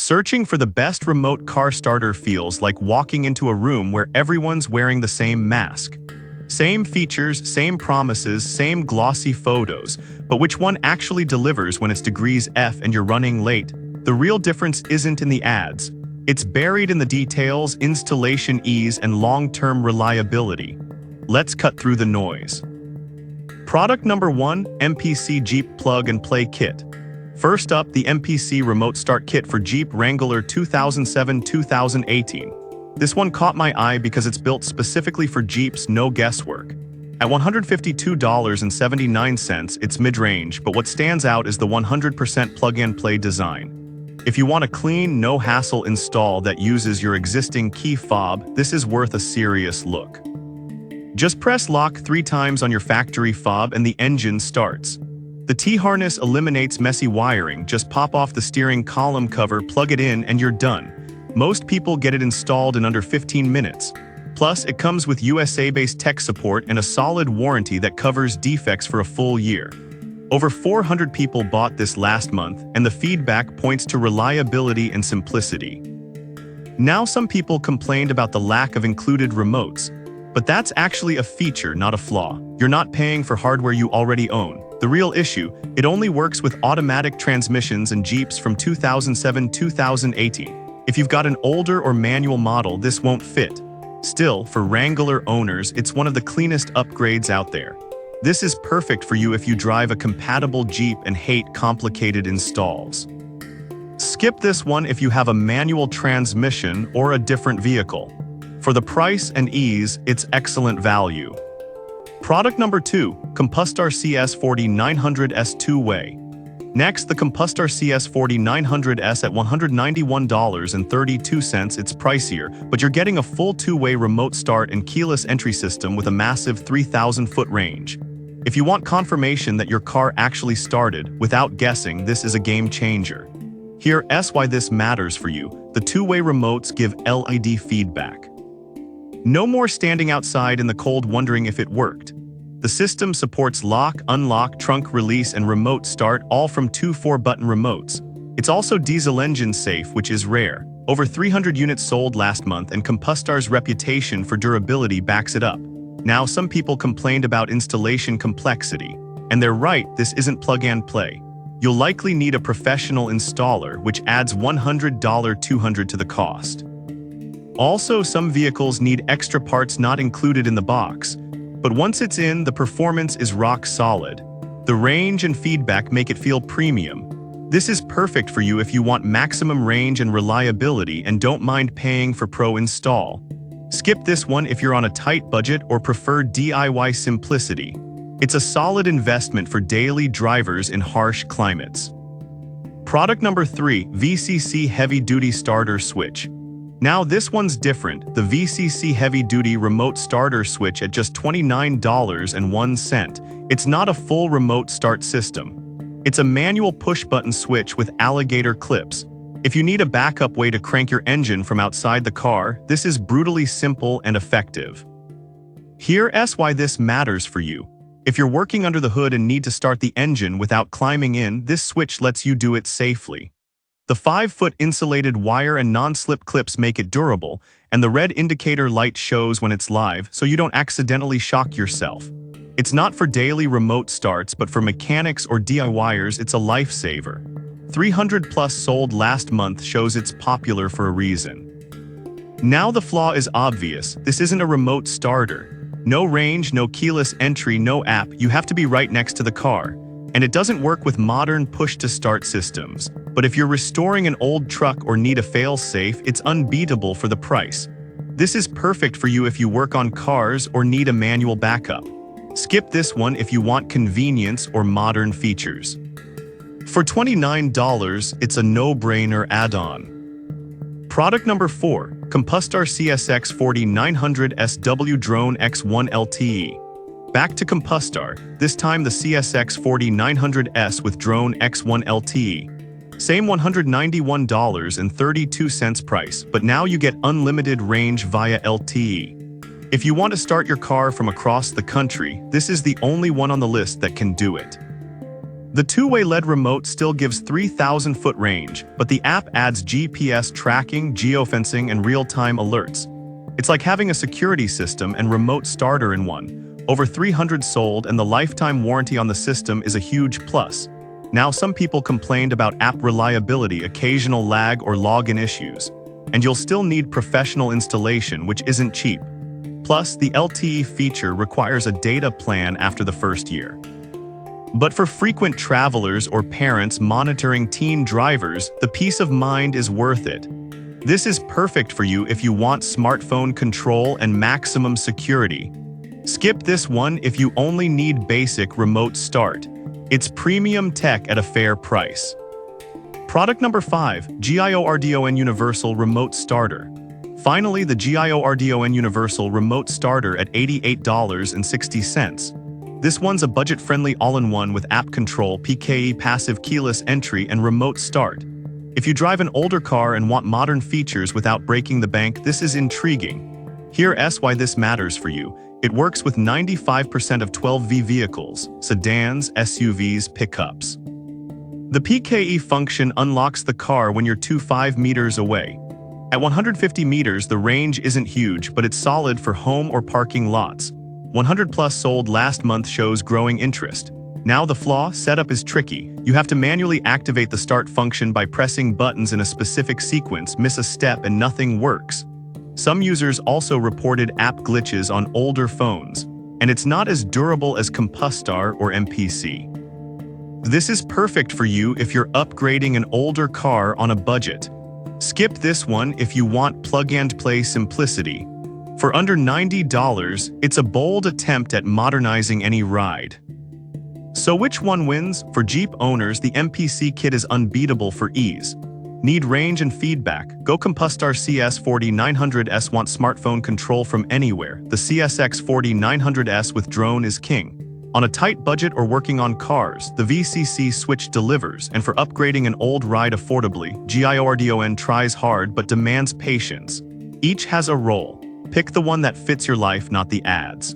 Searching for the best remote car starter feels like walking into a room where everyone's wearing the same mask. Same features, same promises, same glossy photos, but which one actually delivers when it's degrees F and you're running late? The real difference isn't in the ads. It's buried in the details, installation ease, and long-term reliability. Let's cut through the noise. Product number 1, MPC Jeep Plug and Play Kit. First up, the MPC Remote Start Kit for Jeep Wrangler 2007-2018. This one caught my eye because it's built specifically for Jeeps, no guesswork. At $152.79, it's mid-range, but what stands out is the 100% plug-and-play design. If you want a clean, no-hassle install that uses your existing key fob, this is worth a serious look. Just press lock 3 times on your factory fob and the engine starts. The T-harness eliminates messy wiring. Just pop off the steering column cover, plug it in, and you're done. Most people get it installed in under 15 minutes. Plus, it comes with USA-based tech support and a solid warranty that covers defects for a full year. Over 400 people bought this last month, and the feedback points to reliability and simplicity. Now, some people complained about the lack of included remotes, but that's actually a feature, not a flaw. You're not paying for hardware you already own. The real issue, it only works with automatic transmissions and Jeeps from 2007-2018. If you've got an older or manual model, this won't fit. Still, for Wrangler owners, it's one of the cleanest upgrades out there. This is perfect for you if you drive a compatible Jeep and hate complicated installs. Skip this one if you have a manual transmission or a different vehicle. For the price and ease, it's excellent value. Product number 2, Compustar CS4900S 2-way. Next, the Compustar CS4900S at $191.32. It's pricier, but you're getting a full 2-way remote start and keyless entry system with a massive 3,000-foot range. If you want confirmation that your car actually started, without guessing, this is a game changer. Here's why this matters for you. The 2-way remotes give LED feedback. No more standing outside in the cold wondering if it worked. The system supports lock, unlock, trunk release, and remote start, all from 2 4-button remotes. It's also diesel engine safe, which is rare. Over 300 units sold last month, and Compustar's reputation for durability backs it up. Now, some people complained about installation complexity. And they're right, this isn't plug-and-play. You'll likely need a professional installer, which adds $100-200 to the cost. Also, some vehicles need extra parts not included in the box. But once it's in, the performance is rock solid. The range and feedback make it feel premium. This is perfect for you if you want maximum range and reliability and don't mind paying for pro install. Skip this one if you're on a tight budget or prefer DIY simplicity. It's a solid investment for daily drivers in harsh climates. Product number 3, VCC Heavy Duty Starter Switch. Now this one's different, the VCC Heavy Duty Remote Starter Switch at just $29.01. It's not a full remote start system. It's a manual push-button switch with alligator clips. If you need a backup way to crank your engine from outside the car, this is brutally simple and effective. Here's why this matters for you. If you're working under the hood and need to start the engine without climbing in, this switch lets you do it safely. The 5-foot insulated wire and non-slip clips make it durable, and the red indicator light shows when it's live, so you don't accidentally shock yourself. It's not for daily remote starts, but for mechanics or DIYers, it's a lifesaver. 300 plus sold last month shows it's popular for a reason. Now the flaw is obvious. This isn't a remote starter. No range, no keyless entry, no app. You have to be right next to the car. And it doesn't work with modern push-to-start systems. But if you're restoring an old truck or need a fail-safe, it's unbeatable for the price. This is perfect for you if you work on cars or need a manual backup. Skip this one if you want convenience or modern features. For $29, it's a no-brainer add-on. Product number 4, Compustar CSX4900SW Drone X1 LTE. Back to Compustar, this time the CSX4900S with Drone X1 LTE. Same $191.32 price, but now you get unlimited range via LTE. If you want to start your car from across the country, this is the only one on the list that can do it. The two-way LED remote still gives 3,000-foot range, but the app adds GPS tracking, geofencing, and real-time alerts. It's like having a security system and remote starter in one. Over 300 sold, and the lifetime warranty on the system is a huge plus. Now, some people complained about app reliability, occasional lag, or login issues. And you'll still need professional installation, which isn't cheap. Plus, the LTE feature requires a data plan after the first year. But for frequent travelers or parents monitoring teen drivers, the peace of mind is worth it. This is perfect for you if you want smartphone control and maximum security. Skip this one if you only need basic remote start. It's premium tech at a fair price. Product number 5, GIORDON Universal Remote Starter. Finally, the GIORDON Universal Remote Starter at $88.60. This one's a budget-friendly all-in-one with app control, PKE passive keyless entry, and remote start. If you drive an older car and want modern features without breaking the bank, this is intriguing. Here's why this matters for you. It works with 95% of 12V vehicles, sedans, SUVs, pickups. The PKE function unlocks the car when you're 25 meters away. At 150 meters, the range isn't huge, but it's solid for home or parking lots. 100 plus sold last month shows growing interest. Now the flaw, setup is tricky. You have to manually activate the start function by pressing buttons in a specific sequence, miss a step and nothing works. Some users also reported app glitches on older phones, and it's not as durable as Compustar or MPC. This is perfect for you if you're upgrading an older car on a budget. Skip this one if you want plug-and-play simplicity. For under $90, it's a bold attempt at modernizing any ride. So which one wins? For Jeep owners, the MPC kit is unbeatable for ease. Need range and feedback? Go Compustar CS4900S. Want smartphone control from anywhere? The CSX4900S with drone is king. On a tight budget or working on cars, the VCC Switch delivers, and for upgrading an old ride affordably, GIORDON tries hard but demands patience. Each has a role. Pick the one that fits your life, not the ads.